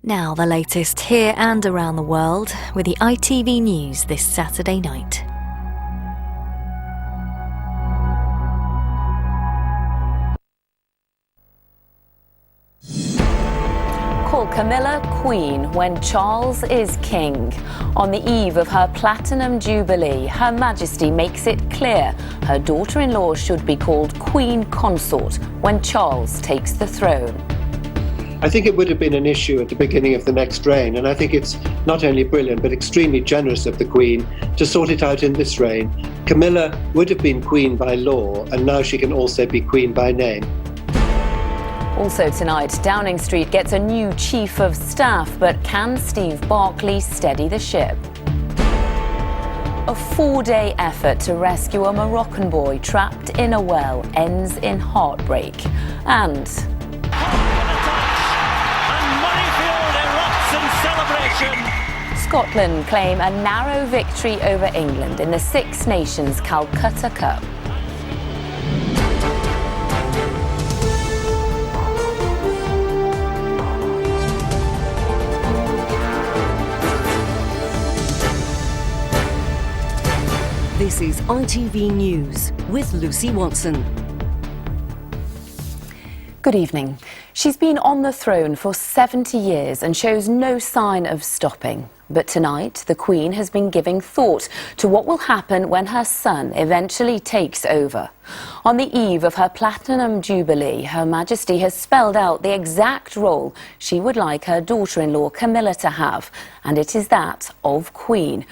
Now the latest here and around the world with the ITV News this Saturday night. Call Camilla Queen when Charles is king. On the eve of her Platinum Jubilee, Her Majesty makes it clear her daughter-in-law should be called Queen Consort when Charles takes the throne. I think it would have been an issue at the beginning of the next reign, and I think it's not only brilliant but extremely generous of the Queen to sort it out in this reign. Camilla would have been Queen by law, and now she can also be Queen by name. Also tonight, Downing Street gets a new chief of staff, but can Steve Barclay steady the ship? A 4-day effort to rescue a Moroccan boy trapped in a well ends in heartbreak. And Scotland claim a narrow victory over England in the Six Nations Calcutta Cup. This is ITV News with Lucy Watson. Good evening. She's been on the throne for 70 years and shows no sign of stopping. But tonight, the Queen has been giving thought to what will happen when her son eventually takes over. On the eve of her Platinum Jubilee, Her Majesty has spelled out the exact role she would like her daughter-in-law Camilla to have, and it is that of Queen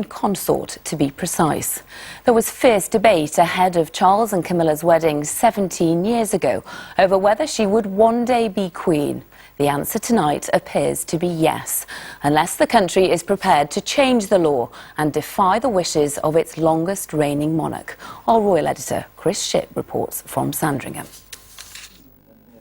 Consort to be precise. There was fierce debate ahead of Charles and Camilla's wedding 17 years ago over whether she would one day be Queen. The answer tonight appears to be yes, unless the country is prepared to change the law and defy the wishes of its longest reigning monarch. Our royal editor, Chris Shipp, reports from Sandringham.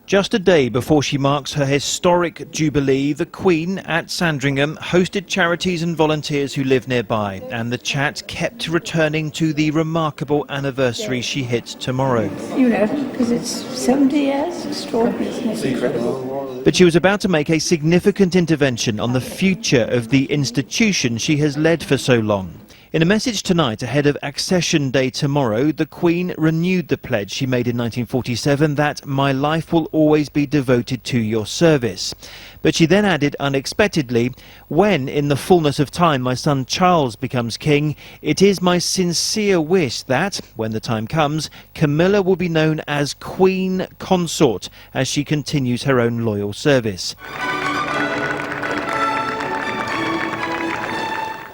Just a day before she marks her historic Jubilee, the Queen at Sandringham hosted charities and volunteers who live nearby, and the chat kept returning to the remarkable anniversary she hits tomorrow. You know, because it's 70 years, extraordinary, isn't it? It's incredible. But she was about to make a significant intervention on the future of the institution she has led for so long. In a message tonight ahead of Accession Day tomorrow, the Queen renewed the pledge she made in 1947 that my life will always be devoted to your service. But she then added unexpectedly, when in the fullness of time my son Charles becomes king, it is my sincere wish that, when the time comes, Camilla will be known as Queen Consort as she continues her own loyal service.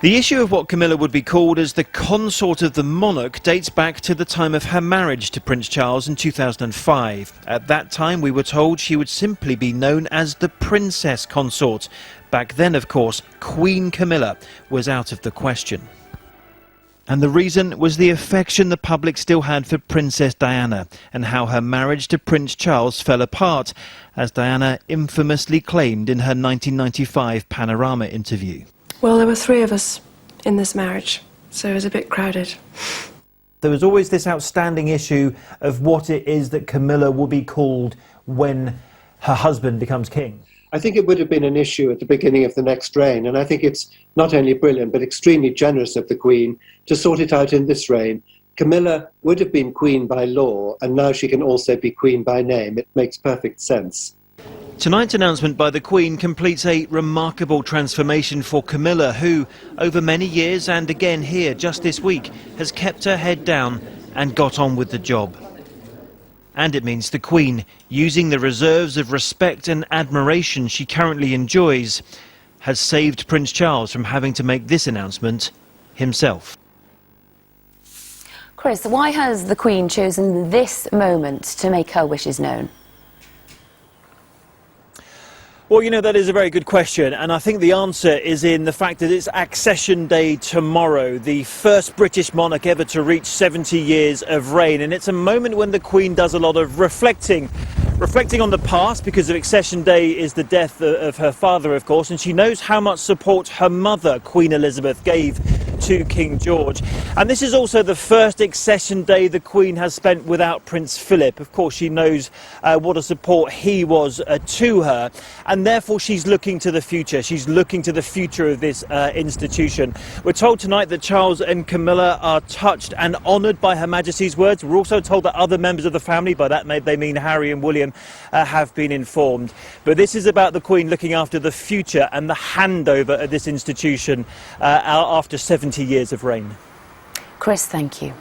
The issue of what Camilla would be called as the consort of the monarch dates back to the time of her marriage to Prince Charles in 2005. At that time, we were told she would simply be known as the Princess Consort. Back then, of course, Queen Camilla was out of the question. And the reason was the affection the public still had for Princess Diana and how her marriage to Prince Charles fell apart, as Diana infamously claimed in her 1995 Panorama interview. Well, there were 3 of us in this marriage, so it was a bit crowded. There was always this outstanding issue of what it is that Camilla will be called when her husband becomes king. I think it would have been an issue at the beginning of the next reign, and I think it's not only brilliant but extremely generous of the Queen to sort it out in this reign. Camilla would have been Queen by law, and now she can also be Queen by name. It makes perfect sense. Tonight's announcement by the Queen completes a remarkable transformation for Camilla, who, over many years and again here just this week, has kept her head down and got on with the job. And it means the Queen, using the reserves of respect and admiration she currently enjoys, has saved Prince Charles from having to make this announcement himself. Chris, why has the Queen chosen this moment to make her wishes known? Well, you know, that is a very good question, and I think the answer is in the fact that it's Accession Day tomorrow, the first British monarch ever to reach 70 years of reign, and it's a moment when the Queen does a lot of reflecting on the past, because of Accession Day is the death of her father, of course, and she knows how much support her mother, Queen Elizabeth, gave to King George. And this is also the first accession day the Queen has spent without Prince Philip. Of course, she knows what a support he was to her, and therefore she's looking to the future. She's looking to the future of this institution. We're told tonight that Charles and Camilla are touched and honoured by Her Majesty's words. We're also told that other members of the family, by that they mean Harry and William, have been informed. But this is about the Queen looking after the future and the handover of this institution after 70 years of reign. Chris, thank you.